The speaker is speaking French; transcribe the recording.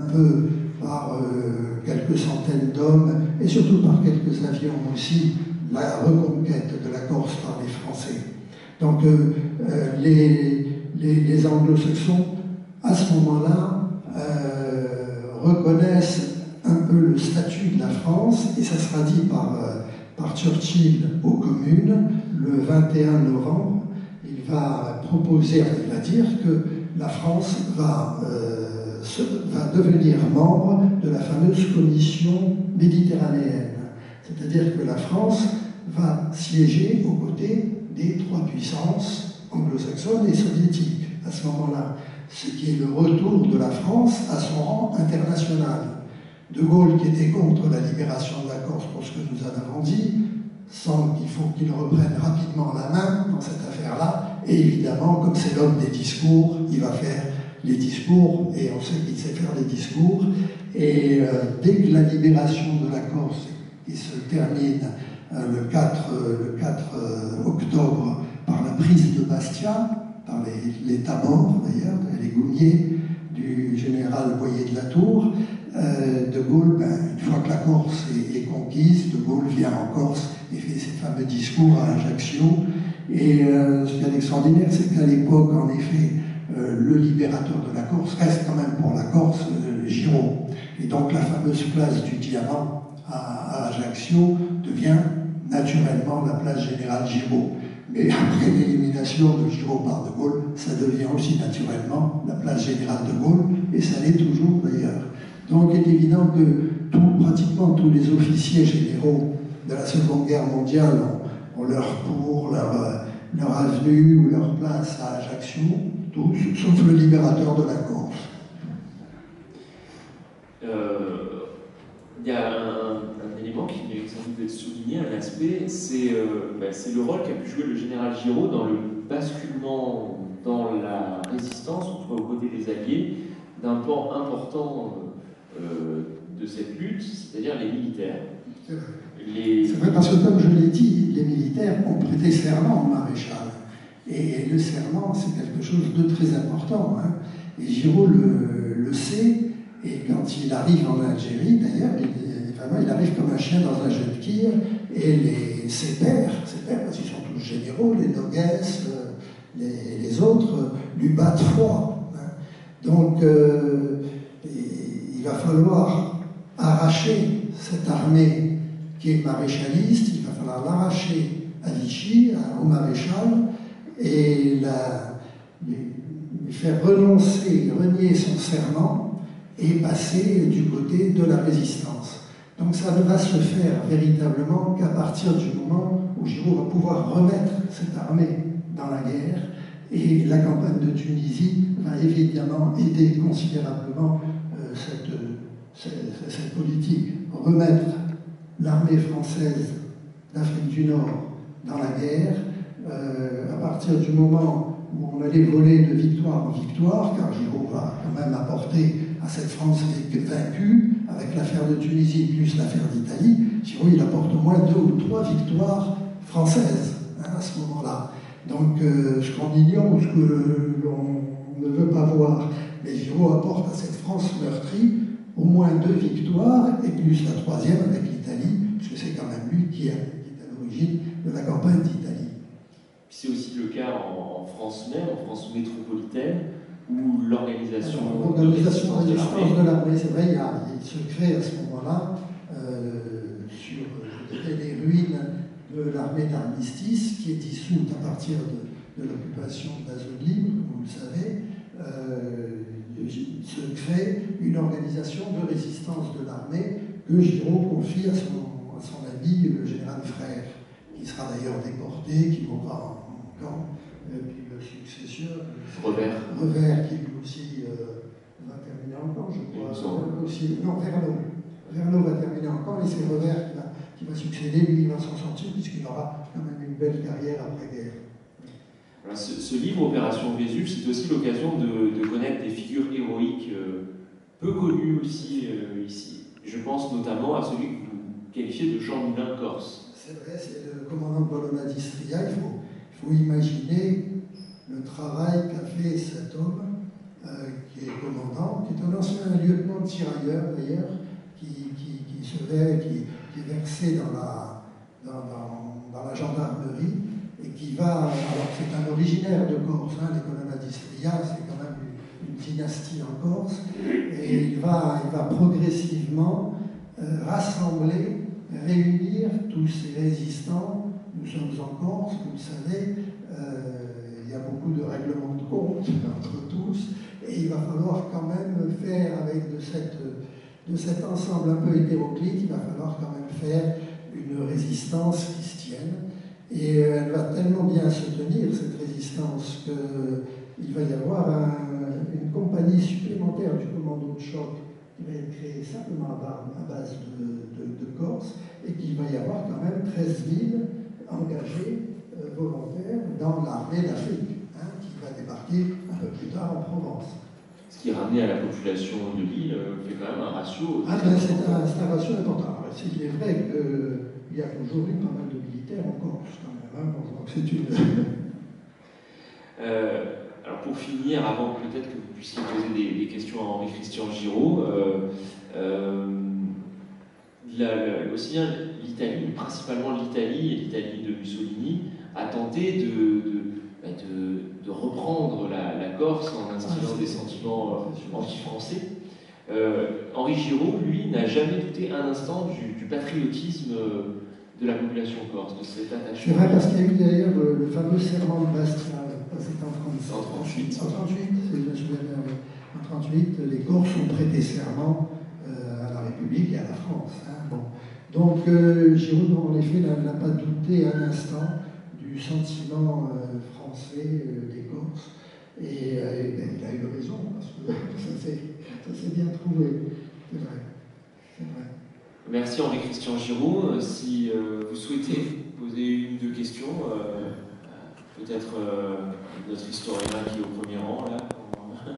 un peu par quelques centaines d'hommes et surtout par quelques avions aussi, la reconquête de la Corse par les Français. Donc les anglo-saxons, à ce moment-là, reconnaissent un peu le statut de la France, et ça sera dit par Churchill aux communes le 21 novembre. Il va proposer, il va dire que la France va devenir membre de la fameuse commission méditerranéenne. C'est-à-dire que la France va siéger aux côtés des trois puissances anglo-saxonnes et soviétiques à ce moment-là, ce qui est le retour de la France à son rang international. De Gaulle, qui était contre la libération de la Corse pour ce que nous en avons dit, semble qu'il faut qu'il reprenne rapidement la main dans cette affaire-là, et évidemment, comme c'est l'homme des discours, il va faire les discours, et on sait qu'il sait faire les discours, et dès que la libération de la Corse qui se termine le 4 octobre par la prise de Bastia, par les Tamors d'ailleurs, les Goumiers du général Boyer de la Tour, de Gaulle, une fois que la Corse est conquise, de Gaulle vient en Corse et fait ses fameux discours à Ajaccio. Et ce qui est extraordinaire, c'est qu'à l'époque, en effet, le libérateur de la Corse reste quand même pour la Corse Giraud. Et donc la fameuse place du Diamant à Ajaccio devient naturellement la place générale Giraud. Mais après l'élimination de Giraud par de Gaulle, ça devient aussi naturellement la place générale de Gaulle, et ça l'est toujours d'ailleurs. Donc il est évident que pratiquement tous les officiers généraux de la Seconde Guerre mondiale ont leur cour, leur avenue ou leur place à Ajaccio, tous, sauf le libérateur de la Corse. Il y a un élément qui mérite sans doute d'être souligné, un aspect, c'est le rôle qu'a pu jouer le général Giraud dans le basculement dans la résistance, en tout cas aux côtés des Alliés, d'un pan important de cette lutte, c'est-à-dire les militaires. C'est vrai, parce que comme je l'ai dit, les militaires ont prêté serment au maréchal. Et le serment, c'est quelque chose de très important. Hein. Et Giraud le sait, et quand il arrive en Algérie, d'ailleurs, il arrive comme un chien dans un jeu de quilles, et ses pairs, parce qu'ils sont tous généraux, les Noguès, les autres, lui battent froid. Hein. Donc, il va falloir arracher cette armée qui est maréchaliste, il va falloir l'arracher à Vichy, au maréchal, et lui faire renier son serment et passer du côté de la résistance. Donc ça ne va se faire véritablement qu'à partir du moment où Giraud va pouvoir remettre cette armée dans la guerre, et la campagne de Tunisie va évidemment aider considérablement cette politique. Remettre l'armée française d'Afrique du Nord dans la guerre, à partir du moment où on allait voler de victoire en victoire, car Giraud va quand même apporter à cette France vaincue, avec l'affaire de Tunisie plus l'affaire d'Italie, Giraud il apporte au moins 2 ou 3 victoires françaises à ce moment-là. Donc ce qu'on ignore, ce que l'on ne veut pas voir, mais Giraud apporte à cette France meurtrie au moins 2 victoires, et plus la 3e avec l'Italie, puisque c'est quand même lui qui est à l'origine de la campagne d'Italie. C'est aussi le cas en France même, en France métropolitaine, où l'organisation de résistance de l'armée, c'est vrai, il se crée à ce moment-là, sur les ruines de l'armée d'armistice, qui est dissoute à partir de l'occupation de la zone libre, comme vous le savez, se crée une organisation de résistance de l'armée que Giraud confie à son ami, le général Frère, qui sera d'ailleurs déporté, qui mourra en camp, puis le successeur, Revers, qui lui aussi va terminer en camp, je crois. Non, Verneau va terminer en camp, et c'est Revers qui va succéder, lui il va s'en sortir, puisqu'il aura quand même une belle carrière après-guerre. Voilà, ce livre, Opération Vésuve, c'est aussi l'occasion de connaître des figures héroïques peu connues aussi ici. Je pense notamment à celui que vous qualifiez de Jean Moulin Corse. C'est vrai, c'est le commandant de Bologna d'Istria. Il faut imaginer le travail qu'a fait cet homme qui est commandant, qui est un ancien lieutenant de tirailleurs d'ailleurs, qui est versé dans la gendarmerie et qui va, alors c'est un originaire de Corse, hein, les colonna d'Istria, c'est quand même une dynastie en Corse, et il va progressivement rassembler, réunir tous ces résistants. Nous sommes en Corse, vous le savez, il y a beaucoup de règlements de compte entre tous, et il va falloir quand même faire avec de cet ensemble un peu hétéroclite, il va falloir quand même faire une résistance qui se tienne. Et elle va tellement bien se tenir, cette résistance, qu'il va y avoir une compagnie supplémentaire du commando de choc qui va être créée simplement à base de Corse, et qu'il va y avoir quand même 13 000 engagés volontaires dans l'armée d'Afrique, hein, qui va débarquer un peu plus tard en Provence. Ce qui est ramené à la population de l'île fait quand même un ratio. C'est un ratio important. Il est vrai qu'il y a aujourd'hui pas mal de militaires en Corse, quand même. Hein, donc c'est une. Alors pour finir, avant peut-être que vous puissiez poser des questions à Henri-Christian Giraud, aussi bien l'Italie, principalement l'Italie et l'Italie de Mussolini, a tenté de reprendre la Corse en instillant des sentiments anti-français. Henri Giraud, lui, n'a jamais douté un instant du patriotisme de la population corse, de cet attachement. C'est vrai, parce qu'il y a eu d'ailleurs le fameux serment de Bastia, c'était en 38. En 38, je me souviens bien, en 38, les Corses ont prêté serment à la République et à la France. Hein, bon. Donc Giraud, en effet, n'a pas douté un instant du sentiment français des Corses. Et il a eu raison, parce que ça s'est bien trouvé. C'est vrai. C'est vrai. Merci Henri-Christian Giraud. Si vous souhaitez poser une ou deux questions, peut-être notre historien qui est au premier rang, là.